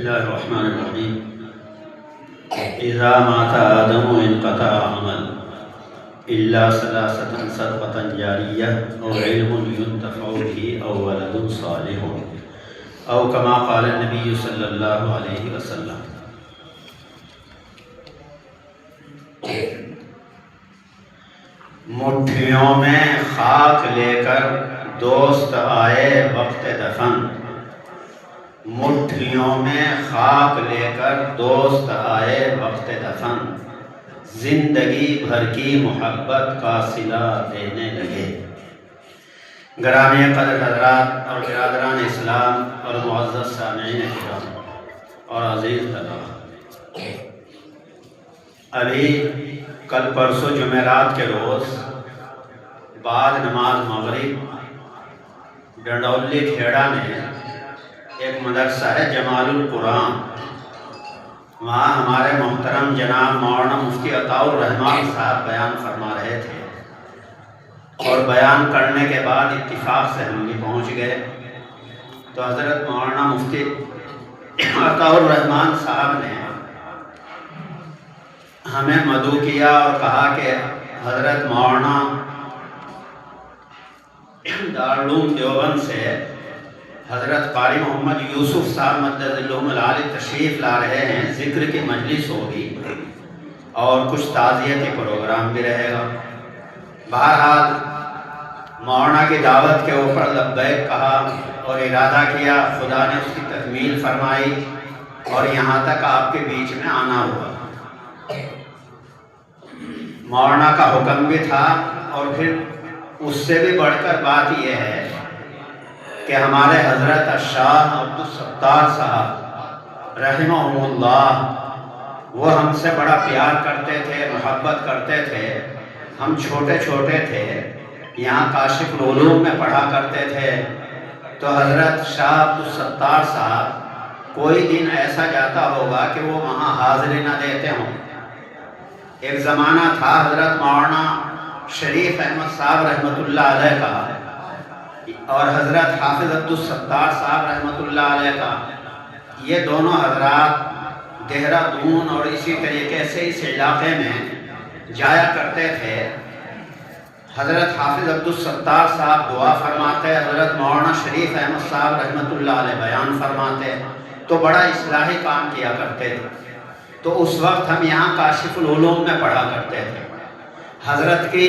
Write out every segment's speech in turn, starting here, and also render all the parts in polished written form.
الله الرحمن الرحيم. إذا مات آدم انقطع عمل إلا ثلاثة: صدقة جارية أو علم ينتفع به أو ولد صالح أو كما قال النبي صلى الله عليه وسلم. مٹھیوں میں خاک لے کر دوست آئے وقت دفن، مٹھیوں میں خاک لے کر دوست آئے وقت دفن، زندگی بھر کی محبت کا صلہ دینے لگے۔ گرامی قدر حضرات اور برادران اسلام اور معزز سامعین کرام اور عزیز طلباء، ابھی کل پرسوں جمعرات کے روز بعد نماز مغرب ڈنڈولی کھیڑا میں ایک مدرسہ ہے جمال القرآن، وہاں ہمارے محترم جناب مولانا مفتی عطاء الرحمان صاحب بیان فرما رہے تھے، اور بیان کرنے کے بعد اتفاق سے ہم بھی پہنچ گئے تو حضرت مولانا مفتی عطاء الرحمان صاحب نے ہمیں مدعو کیا اور کہا کہ حضرت مولانا دارالعلوم دیوبند سے حضرت قاری محمد یوسف صاحب مدد اللہم العالی تشریف لا رہے ہیں، ذکر کی مجلس ہوگی اور کچھ تعزیتی پروگرام بھی رہے گا۔ بہرحال مولانا کی دعوت کے اوپر لبیک کہا اور ارادہ کیا، خدا نے اس کی تکمیل فرمائی اور یہاں تک آپ کے بیچ میں آنا ہوا۔ مولانا کا حکم بھی تھا، اور پھر اس سے بھی بڑھ کر بات یہ ہے کہ ہمارے حضرت الشاہ عبدالستار صاحب رحمہ اللہ وہ ہم سے بڑا پیار کرتے تھے، محبت کرتے تھے۔ ہم چھوٹے چھوٹے تھے، یہاں کاشف العلوم میں پڑھا کرتے تھے، تو حضرت شاہ عبدالستار صاحب کوئی دن ایسا جاتا ہوگا کہ وہ وہاں حاضری نہ دیتے ہوں۔ ایک زمانہ تھا حضرت مولانا شریف احمد صاحب رحمۃ اللہ علیہ کا اور حضرت حافظ عبدالستار صاحب رحمۃ اللہ علیہ کا، یہ دونوں حضرات دہرادون اور اسی طریقے سے اس علاقے میں جایا کرتے تھے۔ حضرت حافظ عبدالستار صاحب دعا فرماتے، حضرت مولانا شریف احمد صاحب رحمۃ اللہ علیہ بیان فرماتے، تو بڑا اصلاحی کام کیا کرتے تھے۔ تو اس وقت ہم یہاں کاشف العلوم میں پڑھا کرتے تھے۔ حضرت کی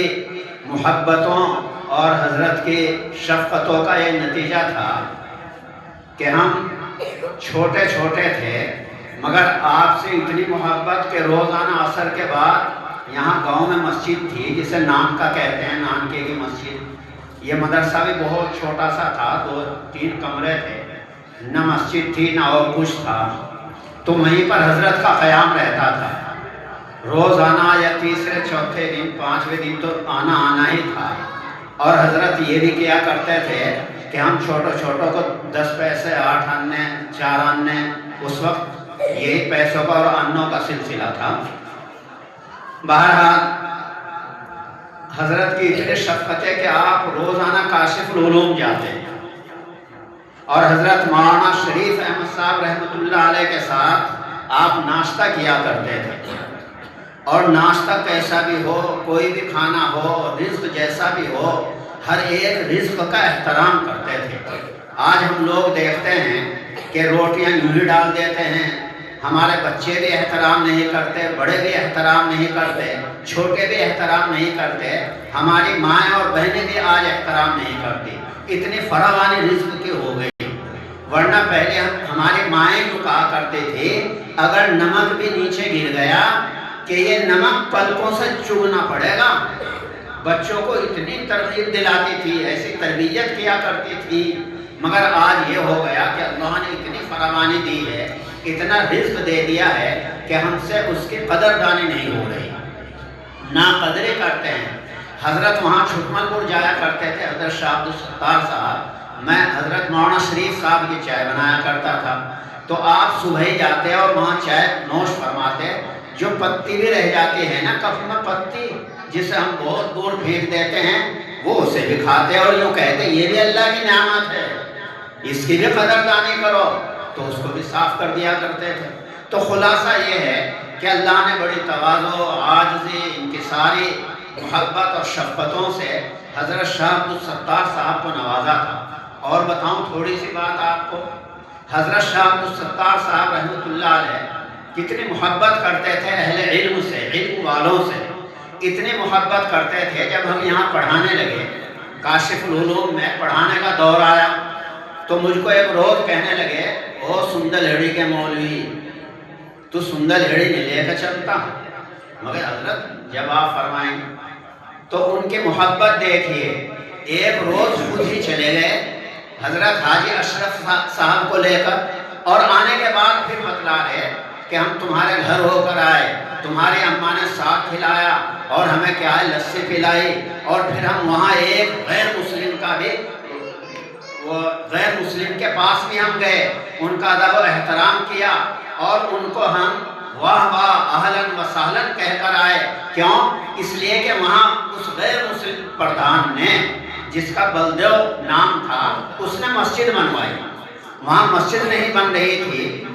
محبتوں اور حضرت کی شفقتوں کا یہ نتیجہ تھا کہ ہم چھوٹے چھوٹے تھے، مگر آپ سے اتنی محبت کہ روزانہ عصر کے بعد یہاں گاؤں میں مسجد تھی جسے نام کا کہتے ہیں، نانکے کی مسجد۔ یہ مدرسہ بھی بہت چھوٹا سا تھا، 2-3 کمرے تھے، نہ مسجد تھی نہ اور کچھ تھا، تو وہیں پر حضرت کا قیام رہتا تھا روزانہ، یا تیسرے چوتھے دن 5ویں دن تو آنا ہی تھا۔ اور حضرت یہ بھی کیا کرتے تھے کہ ہم چھوٹوں کو 10 پیسے 8 آنے 4 آنے، اس وقت یہی پیسوں کا اور انوں کا سلسلہ تھا۔ بہرحال حضرت کی اتنی شفقت ہے کہ آپ روزانہ کاشف العلوم جاتے ہیں، اور حضرت مولانا شریف احمد صاحب رحمۃ اللہ علیہ کے ساتھ آپ ناشتہ کیا کرتے تھے، اور ناشتہ کیسا بھی ہو، کوئی بھی کھانا ہو، رزق جیسا بھی ہو، ہر ایک رزق کا احترام کرتے تھے۔ آج ہم لوگ دیکھتے ہیں کہ روٹیاں یوں ہی ڈال دیتے ہیں، ہمارے بچے بھی احترام نہیں کرتے، بڑے بھی احترام نہیں کرتے، چھوٹے بھی احترام نہیں کرتے، ہماری مائیں اور بہنیں بھی آج احترام نہیں کرتی، اتنی فراوانی رزق کی ہو گئی۔ ورنہ پہلے ہماری مائیں جو کہا کرتے تھے، اگر نمک بھی نیچے گر گیا کہ یہ نمک پلکوں سے چگنا پڑے گا، بچوں کو اتنی ترغیب دلاتی تھی، ایسی تربیت کیا کرتی تھی۔ مگر آج یہ ہو گیا کہ اللہ نے اتنی فراوانی دی ہے، اتنا رزق دے دیا ہے کہ ہم سے اس کی قدردانی نہیں ہو رہی، ناقدری کرتے ہیں۔ حضرت وہاں چھٹمل پور جایا کرتے تھے، حضرت شاہ عبدالستار صاحب، میں حضرت مولانا شریف صاحب کی چائے بنایا کرتا تھا، تو آپ صبح ہی جاتے اور وہاں چائے نوش فرماتے، جو پتی بھی رہ جاتی ہے نا کف میں پتی، جسے ہم بہت دور پھینک دیتے ہیں، وہ اسے بھی کھاتے اور یوں کہتے یہ بھی اللہ کی نعمت ہے، اس کی بھی قدردانی کرو۔ تو اس کو بھی صاف کر دیا کرتے تھے۔ تو خلاصہ یہ ہے کہ اللہ نے بڑی تواضع، عاجزی، انکساری، محبت اور شفقتوں سے حضرت شاہ عبدالستار صاحب کو نوازا تھا۔ اور بتاؤں تھوڑی سی بات آپ کو، حضرت شاہ عبدالستار صاحب رحمۃ اللہ علیہ کتنی محبت کرتے تھے اہل علم سے، علم والوں سے، اتنی محبت کرتے تھے جب ہم یہاں پڑھانے لگے، کاشف العلوم میں پڑھانے کا دور آیا، تو مجھ کو ایک روز کہنے لگے، او سندل ہڑی کے مولوی، تو سندل ہڑی نہیں لے کر چلتا؟ مگر حضرت جب آپ فرمائیں، تو ان کی محبت دیکھیے، ایک روز خود ہی چلے گئے حضرت حاجی اشرف صاحب کو لے کر، اور آنے کے بعد پھر بتلا رہے کہ ہم تمہارے گھر ہو کر آئے، تمہاری اماں نے ساگ کھلایا اور ہمیں کیا ہے لسی پلائی، اور پھر ہم وہاں ایک غیر مسلم کا بھی، وہ غیر مسلم کے پاس بھی ہم گئے، ان کا ادب و احترام کیا، اور ان کو ہم واہ واہ اہلاً و سہلاً کہہ کر آئے۔ کیوں؟ اس لیے کہ وہاں اس غیر مسلم پردھان نے، جس کا بلدیو نام تھا، اس نے مسجد بنوائی، وہاں مسجد نہیں بن رہی تھی،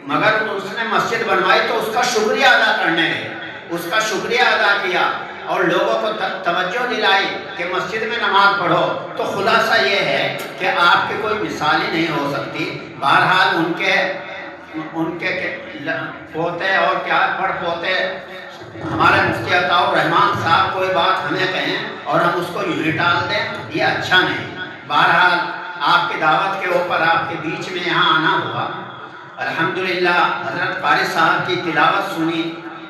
مگر اس نے مسجد بنوائی تو اس کا شکریہ ادا کرنے گئے، اس کا شکریہ ادا کیا اور لوگوں کو توجہ دلائی کہ مسجد میں نماز پڑھو۔ تو خلاصہ یہ ہے کہ آپ کی کوئی مثال ہی نہیں ہو سکتی۔ بہرحال ان کے پوتے اور کیا پڑ پوتے ہمارے مفتی عطاء الرحمن صاحب کوئی بات ہمیں کہیں اور ہم اس کو یوں ہی ٹال دیں، یہ اچھا نہیں۔ بہرحال آپ کی دعوت کے اوپر آپ کے بیچ میں یہاں آنا ہوا، الحمدللہ حضرت قاری صاحب کی تلاوت سنی،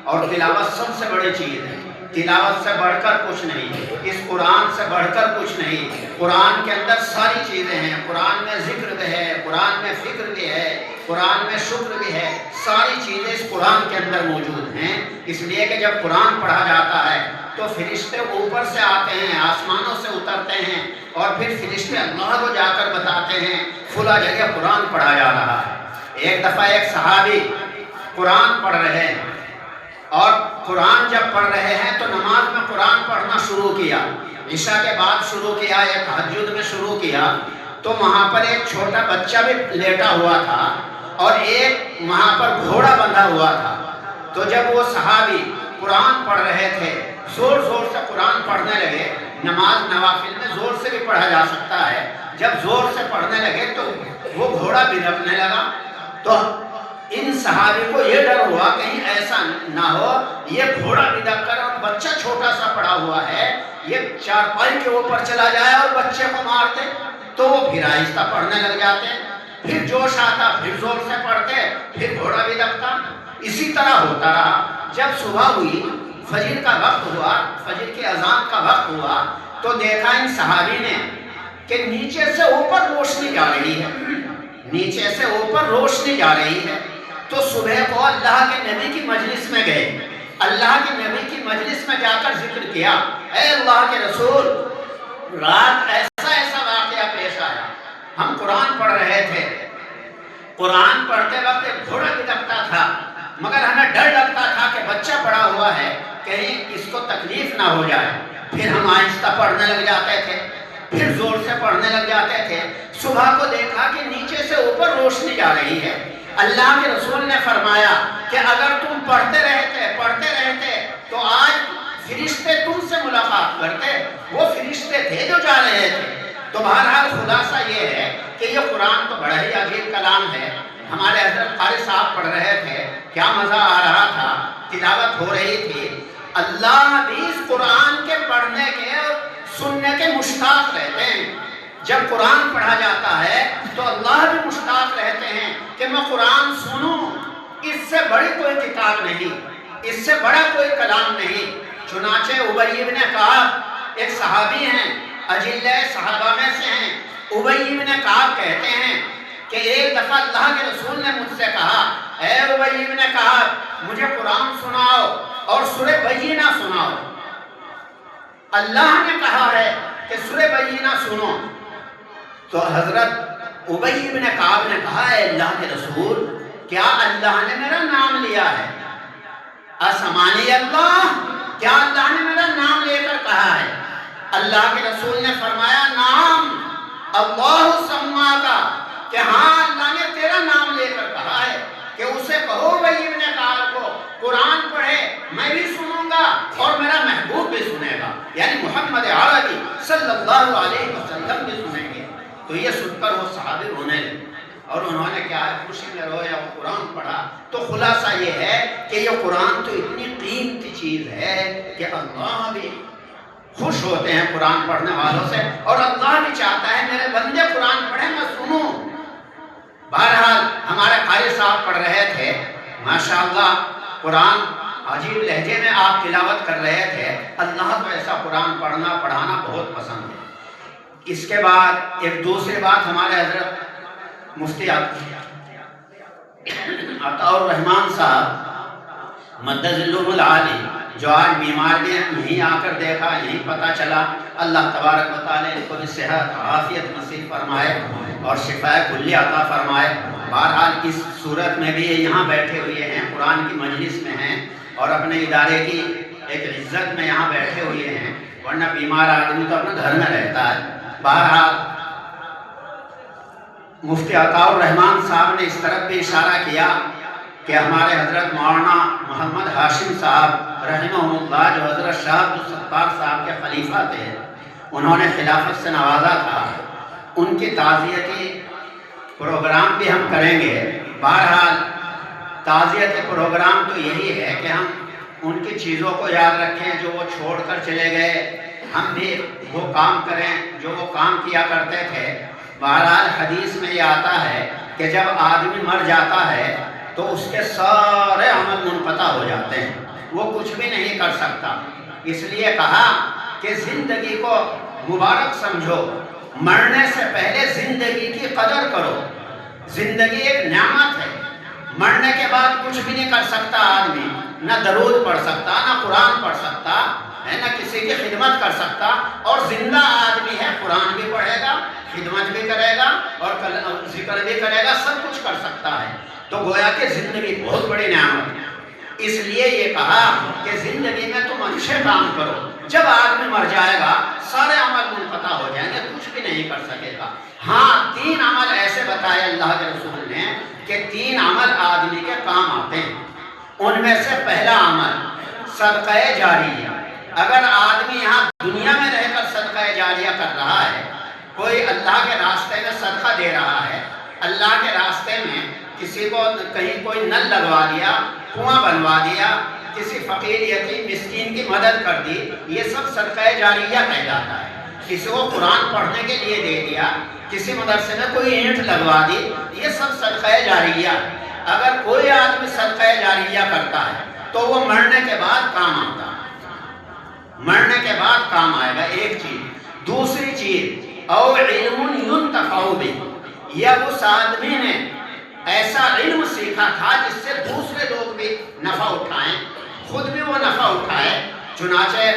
اور تلاوت سب سے بڑی چیز ہے، تلاوت سے بڑھ کر کچھ نہیں، اس قرآن سے بڑھ کر کچھ نہیں۔ قرآن کے اندر ساری چیزیں ہیں، قرآن میں ذکر بھی ہے، قرآن میں فکر بھی ہے، قرآن میں شکر بھی ہے، ساری چیزیں اس قرآن کے اندر موجود ہیں۔ اس لیے کہ جب قرآن پڑھا جاتا ہے تو فرشتے اوپر سے آتے ہیں، آسمانوں سے اترتے ہیں، اور پھر فرشتے اللہ کو جا کر بتاتے ہیں فلاں جگہ قرآن پڑھا جا رہا ہے۔ ایک دفعہ ایک صحابی قرآن پڑھ رہے ہیں، اور قرآن جب پڑھ رہے ہیں تو نماز میں قرآن پڑھنا شروع کیا، عشاء کے بعد شروع کیا یا تہجد میں شروع کیا، تو وہاں پر ایک چھوٹا بچہ بھی لیٹا ہوا تھا اور ایک وہاں پر گھوڑا بندھا ہوا تھا۔ تو جب وہ صحابی قرآن پڑھ رہے تھے، زور زور سے قرآن پڑھنے لگے، نماز نوافل میں زور سے بھی پڑھا جا سکتا ہے، جب زور سے پڑھنے لگے تو وہ گھوڑا بھڑکنے لگا، تو ان صحابی کو یہ ڈر ہوا کہیں ایسا نہ ہو یہ گھوڑا بھڑک کر، اور بچہ چھوٹا سا پڑا ہوا ہے، یہ چارپائی کے اوپر چلا جائے اور بچے کو مار دے۔ تو وہ پھر آہستہ پڑھنے لگ جاتے، پھر جوش آتا، پھر زور سے پڑھتے، پھر گھوڑا بھی دبتا، اسی طرح ہوتا رہا۔ جب صبح ہوئی، فجر کا وقت ہوا، فجر کی اذان کا وقت ہوا، تو دیکھا ان صحابی نے کہ نیچے سے اوپر روشنی جا رہی ہے، نیچے سے اوپر روشنی جا رہی ہے۔ تو صبح کو اللہ کے نبی کی مجلس میں گئے، اللہ کے نبی کی مجلس میں جا کر ذکر کیا، اے اللہ کے رسول، رات ایسا ایسا واقعہ پیش آیا، ہم قرآن پڑھ رہے تھے، قرآن پڑھتے وقت ایک گھوڑا بھی دبتا تھا، مگر ہمیں ڈر لگتا تھا کہ بچہ پڑا ہوا ہے، کہیں اس کو تکلیف نہ ہو جائے۔ پھر ہم آہستہ پڑھنے لگ جاتے تھے، پھر زور سے پڑھنے لگ جاتے تھے۔ صبح کو دیکھا کہ نیچے سے اوپر روشنی جا رہی ہے۔ اللہ کے رسول نے فرمایا کہ اگر تم پڑھتے رہتے تو آج فرشتے تم سے ملاقات کرتے، وہ فرشتے تھے جو جا رہے تھے۔ تو بہرحال خلاصہ یہ ہے کہ یہ قرآن تو بڑا ہی عجیب کلام ہے۔ ہمارے حضرت قاری صاحب پڑھ رہے تھے، کیا مزہ آ رہا تھا، تلاوت ہو رہی تھی۔ اللہ بھی اس قرآن کے پڑھنے کے اور سننے کے مشتاق رہتے ہیں۔ جب قرآن پڑھا جاتا ہے تو اللہ بھی مشتاق رہتے ہیں کہ میں قرآن سنوں، اس سے بڑی کوئی کتاب نہیں، اس سے بڑا کوئی کلام نہیں۔ چنانچہ ابی بن کعب ایک صحابی ہیں، اجلہ صحابہ میں سے ہیں، ابی بن کعب کہتے ہیں کہ ایک دفعہ اللہ کے رسول نے مجھ سے کہا، اے ابی بن کعب مجھے قرآن سناؤ اور سورہ بینہ سناؤ۔ اللہ نے کہا ہے کہ سورہ بینہ سنو۔ تو حضرت ابی بن کعب نے کہا، اے اللہ کے رسول، کیا اللہ نے میرا نام لیا ہے؟ اسمانی اللہ، کیا اللہ نے میرا نام لے کر کہا ہے؟ اللہ کے رسول نے فرمایا، نام اللہ سما کا، کہ ہاں اللہ نے تیرا نام لے کر کہا ہے کہ اسے کہو ابی ابن کعب کو قرآن پڑھے، میں بھی سنوں گا اور میرا محبوب بھی سنے گا، یعنی محمد عربی صلی اللہ علیہ وسلم بھی سنیں گے۔ تو یہ سن کر وہ صحابی رونے لگے اور انہوں نے کیا ہے خوشی میں رویا اور قرآن پڑھا۔ تو خلاصہ یہ ہے کہ یہ قرآن تو اتنی قیمتی چیز ہے کہ اللہ بھی خوش ہوتے ہیں قرآن پڑھنے والوں سے، اور اللہ بھی چاہتا ہے میرے بندے قرآن پڑھیں میں سنوں۔ بہرحال ہمارے قاری صاحب پڑھ رہے تھے، ماشاءاللہ قرآن عجیب لہجے میں آپ تلاوت کر رہے تھے۔ اللہ کو ایسا قرآن پڑھنا پڑھانا بہت پسند ہے۔ اس کے بعد ایک دوسری بات ہمارے حضرت مفتی عطاء الرحمان صاحب مدظلہ العالی جو آج بیمار بھی ہیں، یہیں آ کر دیکھا، یہیں پتہ چلا، اللہ تبارک و تعالی ان کو بھی صحت عافیت نصیب فرمائے اور شفاء کلی عطا فرمائے۔ بہرحال اس صورت میں بھی یہ یہاں بیٹھے ہوئے ہیں، قرآن کی مجلس میں ہیں اور اپنے ادارے کی ایک عزت میں یہاں بیٹھے ہوئے ہیں، ورنہ بیمار آدمی تو اپنے گھر میں رہتا ہے۔ بہرحال مفتی عطاء الرحمان صاحب نے اس طرف بھی اشارہ کیا کہ ہمارے حضرت مولانا محمد ہاشم صاحب رحمہ اللہ جو حضرت شاہ عبد الستار صاحب کے خلیفہ تھے، انہوں نے خلافت سے نوازا تھا، ان کی تعزیتی پروگرام بھی ہم کریں گے۔ بہرحال تعزیتی پروگرام تو یہی ہے کہ ہم ان کی چیزوں کو یاد رکھیں جو وہ چھوڑ کر چلے گئے، ہم بھی وہ کام کریں جو وہ کام کیا کرتے تھے۔ بہرحال حدیث میں یہ آتا ہے کہ جب آدمی مر جاتا ہے تو اس کے سارے عمل منقطع ہو جاتے ہیں، وہ کچھ بھی نہیں کر سکتا۔ اس لیے کہا کہ زندگی کو مبارک سمجھو، مرنے سے پہلے زندگی کی قدر کرو۔ زندگی ایک نعمت ہے، مرنے کے بعد کچھ بھی نہیں کر سکتا آدمی، نہ درود پڑھ سکتا، نہ قرآن پڑھ سکتا ہے، نہ کسی کی خدمت کر سکتا، اور زندہ آدمی ہے قرآن بھی پڑھے گا، خدمت بھی کرے گا اور ذکر بھی کرے گا، سب کچھ کر سکتا ہے۔ تو گویا کہ زندگی بہت بڑی نعمت ہے۔ اس لیے یہ کہا کہ زندگی میں تم اچھے کام کرو، جب آدمی مر جائے گا سارے عمل منقطع ہو جائیں گے، کچھ بھی نہیں کر سکے گا۔ ہاں 3 عمل ایسے بتائے اللہ کے رسول نے کہ 3 عمل آدمی کے کام آتے ہیں۔ ان میں سے پہلا عمل صدقہ جاریہ۔ اگر آدمی یہاں دنیا میں رہ کر صدقہ جاریہ کر رہا ہے، کوئی اللہ کے راستے میں صدقہ دے رہا ہے، اللہ کے راستے میں کسی کو کہیں کوئی نل لگوا دیا، کنواں بنوا دیا، کسی فقیر یتیم مسکین کی مدد کر دی، یہ سب صدقہ جاریہ کہلاتا ہے۔ کسی کو قرآن پڑھنے کے لیے دے دیا، کسی مدرسے میں کوئی اینٹ لگوا دی، یہ سب صدقہ جاریہ۔ اگر کوئی آدمی صدقہ جاریہ کرتا ہے تو وہ مرنے کے بعد کام آتا ہے، مرنے کے بعد کام آئے گا، ایک چیز۔ دوسری چیز او علم ينتفع به، یا اس آدمی نے ایسا علم سیکھا تھا جس سے دوسرے لوگ بھی نفع اٹھائیں، خود بھی وہ نفع اٹھائے۔ چنانچہ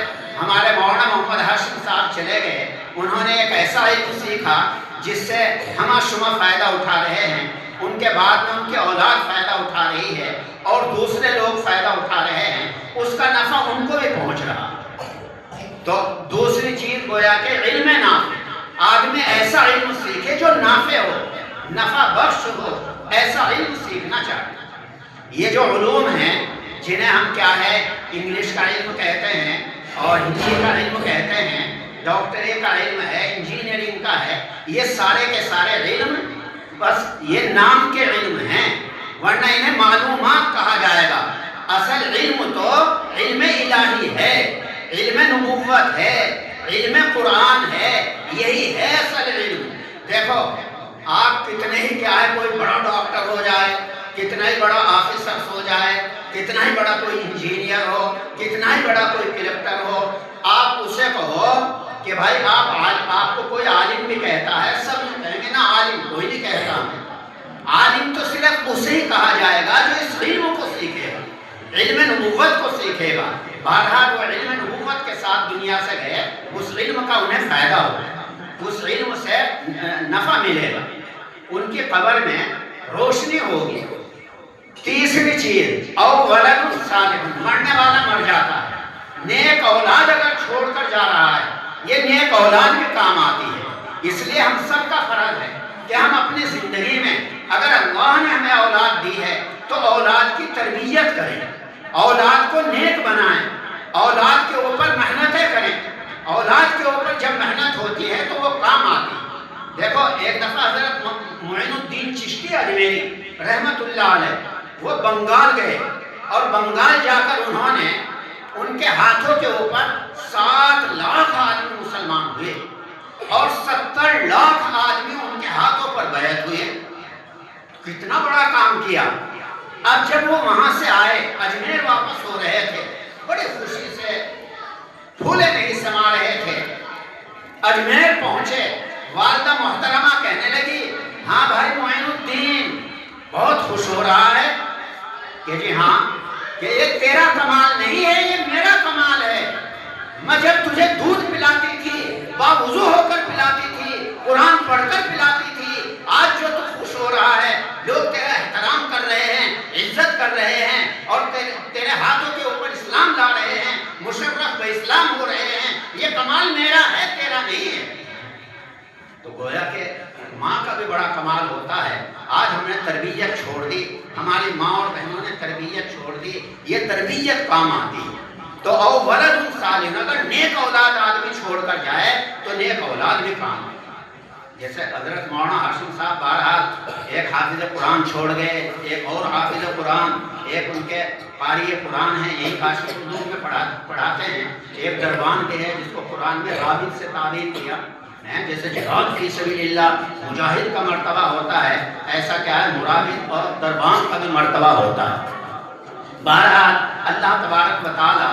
ہمارے مولانا محمد ہاشم صاحب چلے گئے، انہوں نے ایک ایسا علم سیکھا جس سے ہمہ شمہ فائدہ اٹھا رہے ہیں، ان کے بعد میں ان کی اولاد فائدہ اٹھا رہی ہے اور دوسرے لوگ فائدہ اٹھا رہے ہیں، اس کا نفع ان کو بھی پہنچ رہا۔ تو دوسری چیز گویا کہ علم نافع، آدمی ایسا علم سیکھے جو نافع ہو، نفع بخش ہو، ایسا علم سیکھنا چاہیے۔ یہ جو علوم ہیں جنہیں ہم کیا ہے انگلش کا علم کہتے ہیں اور ہندی کا علم کہتے ہیں، ڈاکٹری کا علم ہے، انجینئرنگ کا ہے، یہ سارے کے سارے علم بس یہ نام کے علم ہیں، ورنہ انہیں معلومات کہا جائے گا۔ اصل علم تو علم الہی ہے، علم نبوت ہے، علم قرآن ہے، یہی ہے اصل علم۔ دیکھو آپ کتنے ہی کیا ہے کوئی بڑا ڈاکٹر ہو جائے، کتنا ہی بڑا آفیسر ہو جائے، کتنا ہی بڑا کوئی انجینئر ہو، کتنا ہی بڑا کوئی کلکٹر ہو، آپ اسے کہو کہ بھائی آپ کو کوئی عالم بھی کہتا ہے، سب کہیں گے نا عالم کوئی نہیں کہتا ہے۔ عالم تو صرف اسے ہی کہا جائے گا جو اس علم کو سیکھے گا، علم نبوت کو سیکھے گا۔ بہرحال وہ علم نبوت کے ساتھ دنیا سے گئے، اس علم کا انہیں فائدہ ہوگا، اس علم سے نفع ملے گا، ان کی قبر میں روشنی ہوگی۔ تیسری چیز او ولد صالح، مرنے والا مر جاتا ہے، نیک اولاد اگر چھوڑ کر جا رہا ہے، یہ نیک اولاد بھی کام آتی ہے۔ اس لیے ہم سب کا فرض ہے کہ ہم اپنی زندگی میں اگر اللہ نے ہمیں اولاد دی ہے تو اولاد کی تربیت کریں، اولاد کو نیک بنائیں، اولاد کے اوپر محنتیں کریں۔ اولاد کے اوپر جب محنت ہوتی ہے تو وہ کام آتی ہے۔ دیکھو ایک دفعہ حضرت معین الدین چشتی اجمیری رحمت اللہ علیہ وہ بنگال گئے، اور بنگال جا کر انہوں نے ان کے ہاتھوں کے اوپر 7 لاکھ آدمی مسلمان ہوئے اور 70 لاکھ آدمی ان کے ہاتھوں پر بیعت ہوئے۔ کتنا بڑا کام کیا۔ اب جب وہ وہاں سے آئے، اجمیر واپس ہو رہے تھے، بڑی خوشی سے پھولے نہیں سما رہے تھے، اجمیر پہنچے، والدہ محترمہ کہنے لگی ہاں بھائی معین الدین بہت خوش ہو رہا ہے کہ جی ہاں، کہ یہ تیرا کمال نہیں ہے، یہ میرا کمال ہے۔ میں جب تجھے دودھ پلاتی تھی، باوضو ہو کر پلاتی تھی، قرآن پڑھ کر پلاتی تھی، آج جو تو خوش ہو رہا ہے، لوگ تیرا احترام کر رہے ہیں، عزت کر رہے ہیں، اور تیرے ہاتھوں کے اوپر اسلام لا رہے ہیں، مشرف بے اسلام ہو رہے ہیں، یہ کمال میرا ہے، تیرا نہیں ہے۔ تو گویا کہ ماں کا بھی بڑا کمال ہوتا ہے۔ آج ہم نے تربیت چھوڑ دی، ہماری ماں اور بہنوں نے تربیت چھوڑ دی، یہ تربیت کام آتی ہے۔ تو او ولد صالح، اگر نیک اولاد آدمی چھوڑ کر جائے تو نیک اولاد بھی کام آتی ہے۔ جیسے حضرت مولانا ہاشم صاحب بہرحال ایک حافظ قرآن چھوڑ گئے، ایک اور حافظ قرآن، ایک ان کے قاری قرآن ہیں، یہی کاشف القلوب میں پڑھاتے ہیں، ایک دربان کے ہیں جس کو قرآن میں رابط سے تعبیر کیا ہے، جیسے جہاد فی سبیل اللہ مجاہد کا مرتبہ ہوتا ہے، ایسا کیا ہے مرابط اور دربان کا بھی مرتبہ ہوتا ہے۔ بہرحال اللہ تبارک و تعالی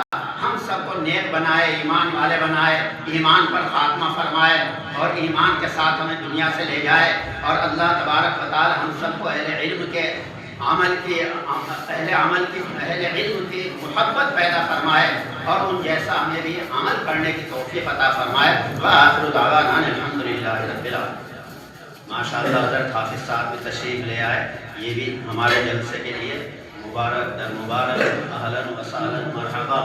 ہم سب کو نیک بنائے، ایمان والے بنائے، ایمان پر خاتمہ فرمائے اور ایمان کے ساتھ ہمیں دنیا سے لے جائے، اور اللہ تبارک و تعالی ہم سب کو اہل علم کے عمل کی اہل علم کی محبت پیدا فرمائے اور ان جیسا ہمیں بھی عمل کرنے کی توفیق عطا فرمائے۔ وآخر دعوانا الحمدللہ رب العالمین۔ ماشاءاللہ حضرت حافظ صاحب بھی تشریف لے آئے، یہ بھی ہمارے جلسے کے لیے مبارک در مبارک، اہلا و سہلا مرحبا۔